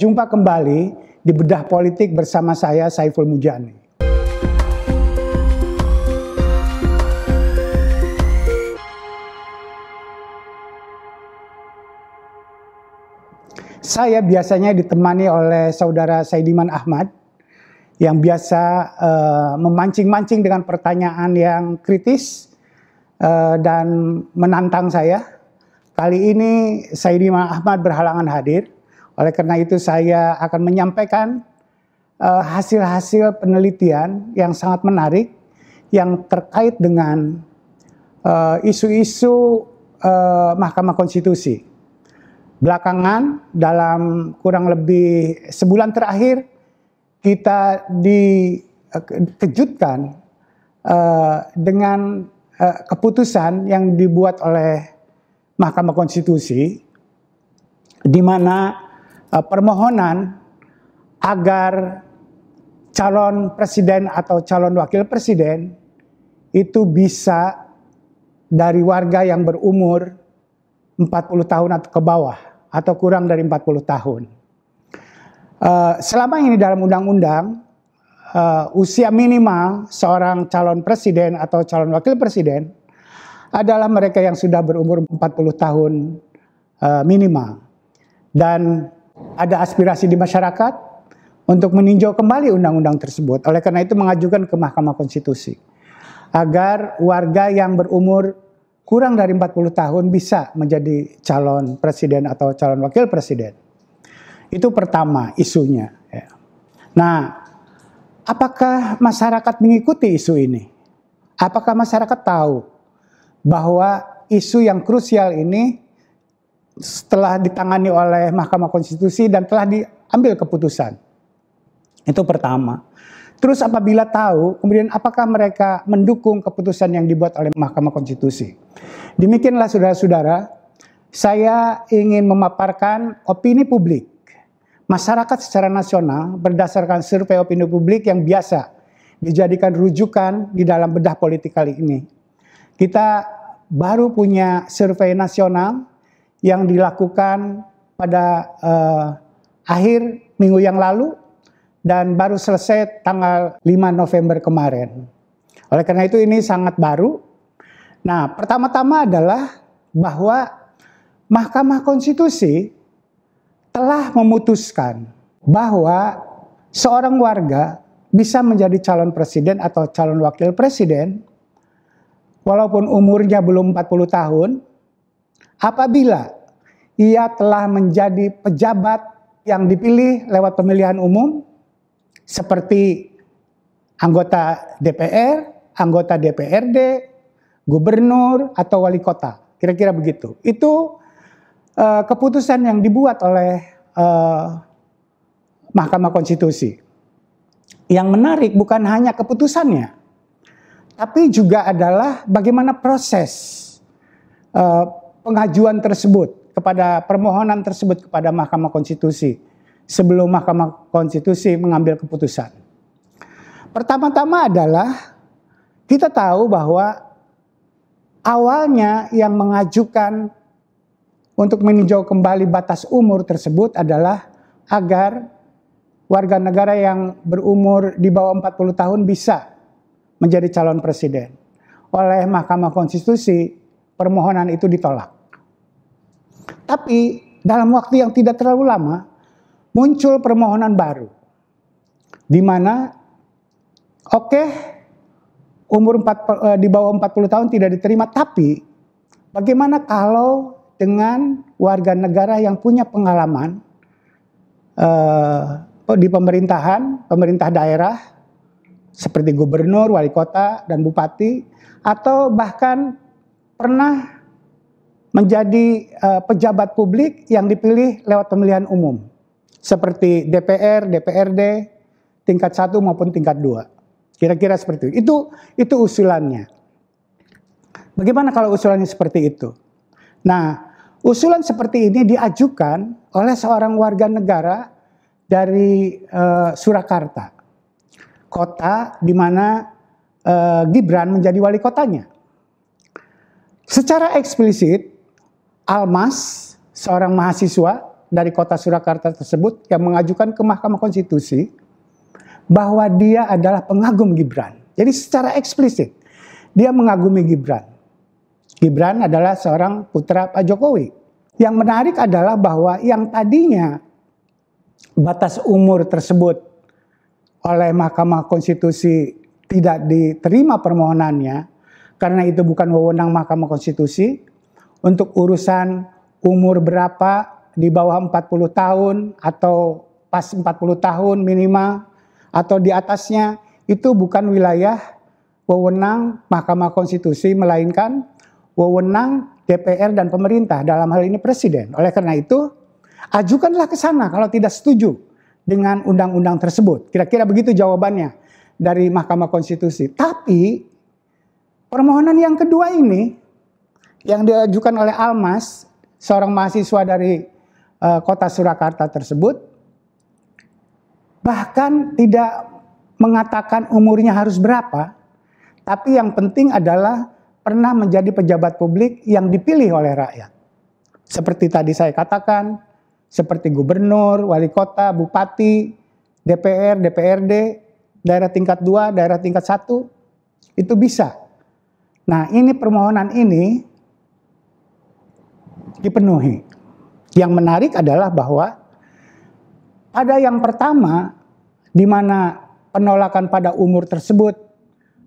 Jumpa kembali di Bedah Politik bersama saya, Saiful Mujani. Saya biasanya ditemani oleh saudara Saidiman Ahmad yang biasa memancing-mancing dengan pertanyaan yang kritis dan menantang saya. Kali ini Saidiman Ahmad berhalangan hadir. Oleh karena itu saya akan menyampaikan hasil-hasil penelitian yang sangat menarik yang terkait dengan isu-isu Mahkamah Konstitusi. Belakangan dalam kurang lebih sebulan terakhir kita dikejutkan dengan keputusan yang dibuat oleh Mahkamah Konstitusi, di mana permohonan agar calon presiden atau calon wakil presiden itu bisa dari warga yang berumur 40 tahun atau ke bawah atau kurang dari 40 tahun. Selama ini dalam undang-undang usia minimal seorang calon presiden atau calon wakil presiden adalah mereka yang sudah berumur 40 tahun minimal. Dan ada aspirasi di masyarakat untuk meninjau kembali undang-undang tersebut. Oleh karena itu mengajukan ke Mahkamah Konstitusi agar warga yang berumur kurang dari 40 tahun bisa menjadi calon presiden atau calon wakil presiden. Itu pertama isunya. Nah, apakah masyarakat mengikuti isu ini? Apakah masyarakat tahu bahwa isu yang krusial ini setelah ditangani oleh Mahkamah Konstitusi dan telah diambil keputusan? Itu pertama. Terus apabila tahu, kemudian apakah mereka mendukung keputusan yang dibuat oleh Mahkamah Konstitusi? Demikianlah saudara-saudara, saya ingin memaparkan opini publik masyarakat secara nasional berdasarkan survei opini publik yang biasa dijadikan rujukan di dalam bedah politik kali ini. Kita baru punya survei nasional yang dilakukan pada akhir minggu yang lalu dan baru selesai tanggal 5 November kemarin. Oleh karena itu ini sangat baru. Nah, pertama-tama adalah bahwa Mahkamah Konstitusi telah memutuskan bahwa seorang warga bisa menjadi calon presiden atau calon wakil presiden walaupun umurnya belum 40 tahun apabila ia telah menjadi pejabat yang dipilih lewat pemilihan umum seperti anggota DPR, anggota DPRD, gubernur atau wali kota. Kira-kira begitu. Itu keputusan yang dibuat oleh Mahkamah Konstitusi. Yang menarik bukan hanya keputusannya, tapi juga adalah bagaimana proses pengajuan tersebut kepada permohonan tersebut kepada Mahkamah Konstitusi sebelum Mahkamah Konstitusi mengambil keputusan. Pertama-tama adalah kita tahu bahwa awalnya yang mengajukan untuk meninjau kembali batas umur tersebut adalah agar warga negara yang berumur di bawah 40 tahun bisa menjadi calon presiden. Oleh Mahkamah Konstitusi, permohonan itu ditolak. Tapi dalam waktu yang tidak terlalu lama, muncul permohonan baru. Di mana, umur di bawah 40 tahun tidak diterima, tapi bagaimana kalau dengan warga negara yang punya pengalaman di pemerintahan, pemerintah daerah, seperti gubernur, wali kota, dan bupati, atau bahkan pernah menjadi pejabat publik yang dipilih lewat pemilihan umum, seperti DPR, DPRD, tingkat 1 maupun tingkat 2. Kira-kira seperti itu. Itu usulannya. Bagaimana kalau usulannya seperti itu? Nah, usulan seperti ini diajukan oleh seorang warga negara dari Surakarta, kota di mana Gibran menjadi wali kotanya. Secara eksplisit, Almas, seorang mahasiswa dari kota Surakarta tersebut yang mengajukan ke Mahkamah Konstitusi bahwa dia adalah pengagum Gibran. Jadi secara eksplisit dia mengagumi Gibran. Gibran adalah seorang putra Pak Jokowi. Yang menarik adalah bahwa yang tadinya batas umur tersebut oleh Mahkamah Konstitusi tidak diterima permohonannya, karena itu bukan wewenang Mahkamah Konstitusi, untuk urusan umur berapa di bawah 40 tahun atau pas 40 tahun minimal atau di atasnya, itu bukan wilayah wewenang Mahkamah Konstitusi, melainkan wewenang DPR dan pemerintah, dalam hal ini Presiden. Oleh karena itu, ajukanlah ke sana kalau tidak setuju dengan undang-undang tersebut. Kira-kira begitu jawabannya dari Mahkamah Konstitusi. Tapi permohonan yang kedua ini yang diajukan oleh Almas, seorang mahasiswa dari kota Surakarta tersebut, bahkan tidak mengatakan umurnya harus berapa, tapi yang penting adalah pernah menjadi pejabat publik yang dipilih oleh rakyat. Seperti tadi saya katakan, seperti gubernur, wali kota, bupati, DPR, DPRD, daerah tingkat 2, daerah tingkat 1, itu bisa. Nah, ini permohonan ini dipenuhi. Yang menarik adalah bahwa pada yang pertama, di mana penolakan pada umur tersebut,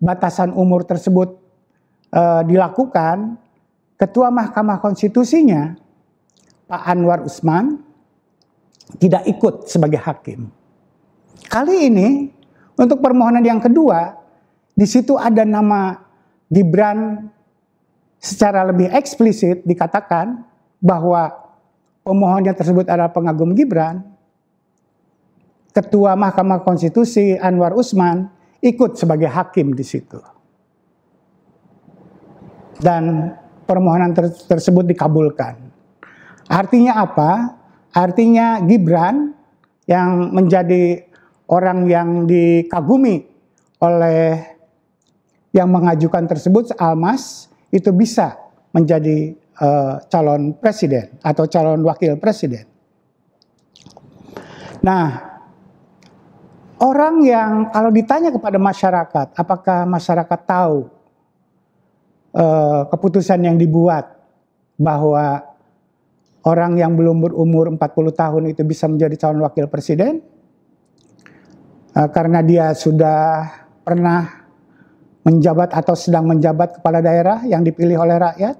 batasan umur tersebut dilakukan, Ketua Mahkamah Konstitusinya, Pak Anwar Usman, tidak ikut sebagai hakim. Kali ini, untuk permohonan yang kedua, di situ ada nama Gibran secara lebih eksplisit dikatakan bahwa pemohonnya tersebut adalah pengagum Gibran. Ketua Mahkamah Konstitusi Anwar Usman ikut sebagai hakim di situ. Dan permohonan tersebut dikabulkan. Artinya apa? Artinya Gibran yang menjadi orang yang dikagumi oleh yang mengajukan tersebut, Almas, itu bisa menjadi calon presiden atau calon wakil presiden. Nah, orang yang kalau ditanya kepada masyarakat, apakah masyarakat tahu keputusan yang dibuat bahwa orang yang belum berumur 40 tahun itu bisa menjadi calon wakil presiden karena dia sudah pernah menjabat atau sedang menjabat kepala daerah yang dipilih oleh rakyat?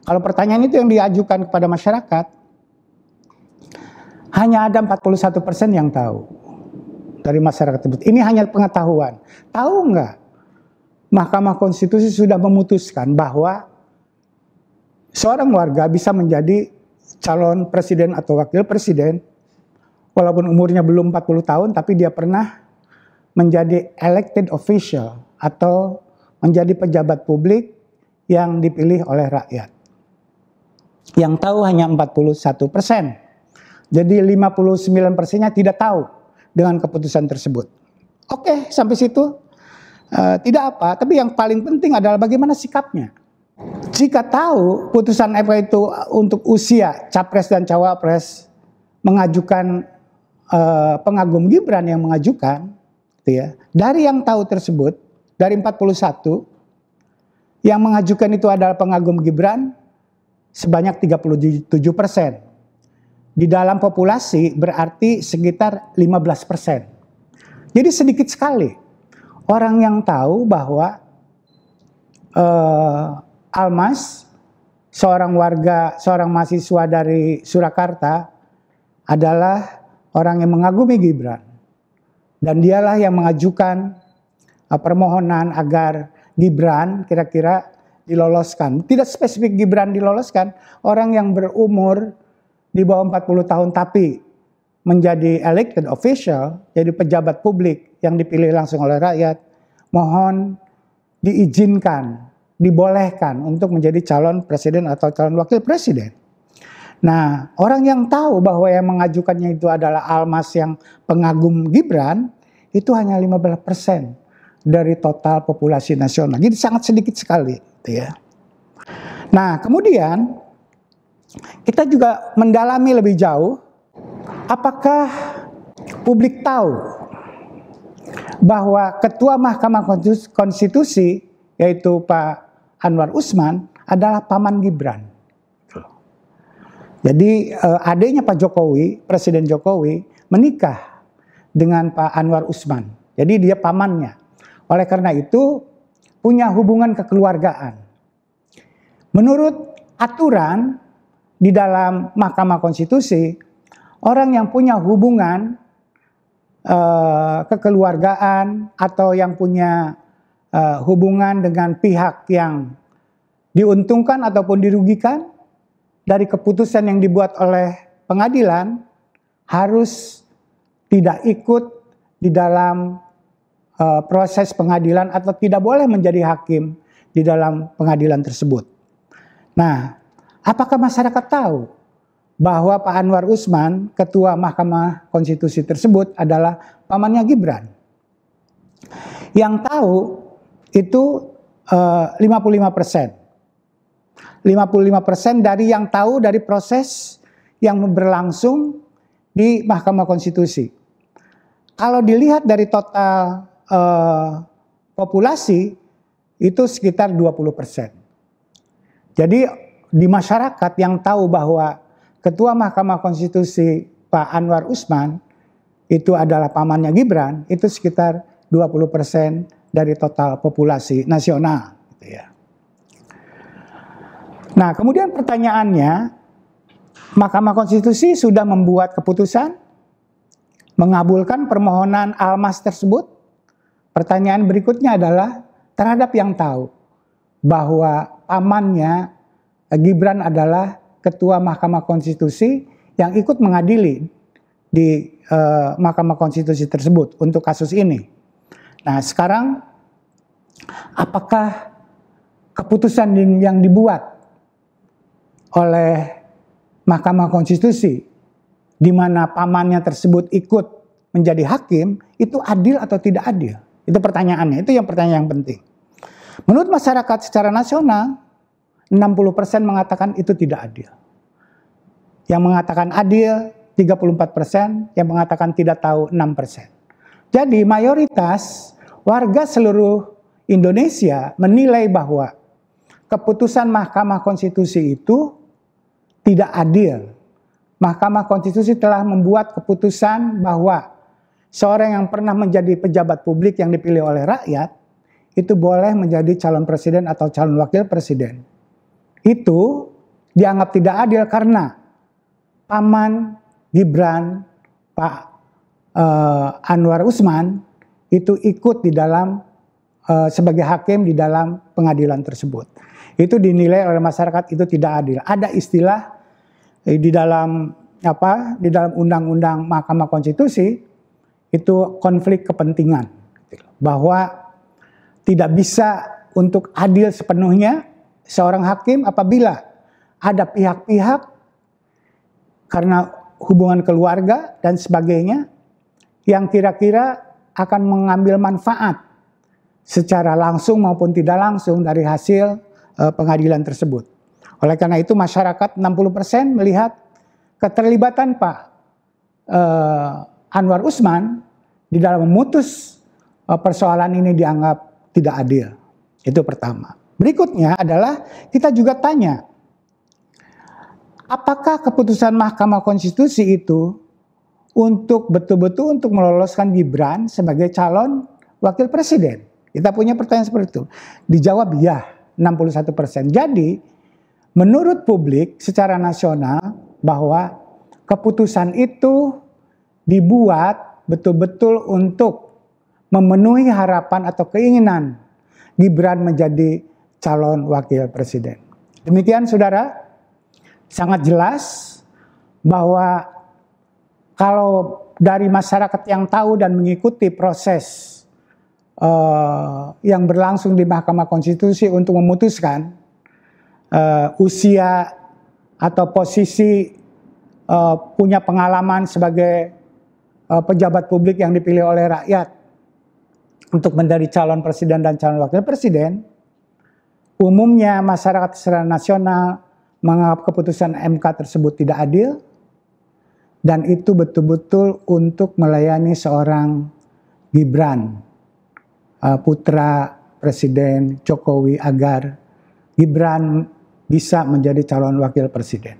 Kalau pertanyaan itu yang diajukan kepada masyarakat, hanya ada 41% yang tahu dari masyarakat tersebut. Ini hanya pengetahuan. Tahu nggak? Mahkamah Konstitusi sudah memutuskan bahwa seorang warga bisa menjadi calon presiden atau wakil presiden walaupun umurnya belum 40 tahun, tapi dia pernah menjadi elected official atau menjadi pejabat publik yang dipilih oleh rakyat. Yang tahu hanya 41%. Jadi 59%-nya tidak tahu dengan keputusan tersebut. Oke, sampai situ. Tidak apa, tapi yang paling penting adalah bagaimana sikapnya. Jika tahu putusan MK itu untuk usia capres dan cawapres mengajukan pengagum Gibran yang mengajukan, gitu ya, dari yang tahu tersebut, dari 41, yang mengajukan itu adalah pengagum Gibran sebanyak 37%. Di dalam populasi berarti sekitar 15%. Jadi sedikit sekali orang yang tahu bahwa Almas, seorang warga, seorang mahasiswa dari Surakarta, adalah orang yang mengagumi Gibran. Dan dialah yang mengajukan permohonan agar Gibran kira-kira diloloskan. Tidak spesifik Gibran diloloskan, orang yang berumur di bawah 40 tahun tapi menjadi elected official, jadi pejabat publik yang dipilih langsung oleh rakyat, mohon diizinkan, dibolehkan untuk menjadi calon presiden atau calon wakil presiden. Nah, orang yang tahu bahwa yang mengajukannya itu adalah Almas yang pengagum Gibran, itu hanya 15% dari total populasi nasional. Jadi sangat sedikit sekali, gitu ya. Nah, kemudian kita juga mendalami lebih jauh, apakah publik tahu bahwa Ketua Mahkamah Konstitusi, yaitu Pak Anwar Usman, adalah paman Gibran. Jadi adiknya Pak Jokowi, Presiden Jokowi, menikah dengan Pak Anwar Usman. Jadi dia pamannya. Oleh karena itu punya hubungan kekeluargaan. Menurut aturan di dalam Mahkamah Konstitusi, orang yang punya hubungan kekeluargaan atau yang punya hubungan dengan pihak yang diuntungkan ataupun dirugikan dari keputusan yang dibuat oleh pengadilan harus tidak ikut di dalam proses pengadilan atau tidak boleh menjadi hakim di dalam pengadilan tersebut. Nah, apakah masyarakat tahu bahwa Pak Anwar Usman, Ketua Mahkamah Konstitusi tersebut adalah pamannya Gibran? Yang tahu itu 55%. 55% dari yang tahu dari proses yang berlangsung di Mahkamah Konstitusi. Kalau dilihat dari total populasi itu sekitar 20%. Jadi di masyarakat yang tahu bahwa Ketua Mahkamah Konstitusi Pak Anwar Usman itu adalah pamannya Gibran, itu sekitar 20% dari total populasi nasional. Gitu ya. Nah, kemudian pertanyaannya, Mahkamah Konstitusi sudah membuat keputusan mengabulkan permohonan Almas tersebut. Pertanyaan berikutnya adalah terhadap yang tahu bahwa pamannya Gibran adalah Ketua Mahkamah Konstitusi yang ikut mengadili di Mahkamah Konstitusi tersebut untuk kasus ini. Nah, sekarang apakah keputusan yang dibuat oleh Mahkamah Konstitusi di mana pamannya tersebut ikut menjadi hakim itu adil atau tidak adil? Itu pertanyaannya, itu yang pertanyaan yang penting. Menurut masyarakat secara nasional, 60% mengatakan itu tidak adil. Yang mengatakan adil 34%, yang mengatakan tidak tahu 6%. Jadi mayoritas warga seluruh Indonesia menilai bahwa keputusan Mahkamah Konstitusi itu tidak adil. Mahkamah Konstitusi telah membuat keputusan bahwa seorang yang pernah menjadi pejabat publik yang dipilih oleh rakyat itu boleh menjadi calon presiden atau calon wakil presiden. Itu dianggap tidak adil karena paman Gibran, Pak Anwar Usman itu ikut di dalam sebagai hakim di dalam pengadilan tersebut. Itu dinilai oleh masyarakat itu tidak adil. Ada istilah di dalam undang-undang Mahkamah Konstitusi itu konflik kepentingan, bahwa tidak bisa untuk adil sepenuhnya seorang hakim apabila ada pihak-pihak karena hubungan keluarga dan sebagainya yang kira-kira akan mengambil manfaat secara langsung maupun tidak langsung dari hasil pengadilan tersebut. Oleh karena itu masyarakat 60% melihat keterlibatan Pak Anwar Usman di dalam memutus persoalan ini dianggap tidak adil. Itu pertama. Berikutnya adalah kita juga tanya, apakah keputusan Mahkamah Konstitusi itu untuk betul-betul untuk meloloskan Gibran sebagai calon wakil presiden? Kita punya pertanyaan seperti itu. Dijawab ya, 61%. Jadi menurut publik secara nasional bahwa keputusan itu dibuat betul-betul untuk memenuhi harapan atau keinginan Gibran menjadi calon wakil presiden. Demikian saudara, sangat jelas bahwa kalau dari masyarakat yang tahu dan mengikuti proses yang berlangsung di Mahkamah Konstitusi untuk memutuskan usia atau posisi punya pengalaman sebagai pejabat publik yang dipilih oleh rakyat untuk menjadi calon presiden dan calon wakil presiden, umumnya masyarakat secara nasional menganggap keputusan MK tersebut tidak adil, dan itu betul-betul untuk melayani seorang Gibran, putra Presiden Jokowi, agar Gibran bisa menjadi calon wakil presiden.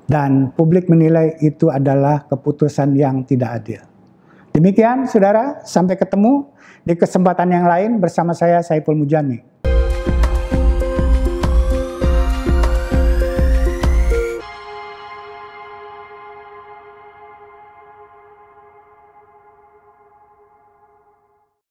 Dan publik menilai itu adalah keputusan yang tidak adil. Demikian saudara, sampai ketemu di kesempatan yang lain bersama saya Saiful Mujani.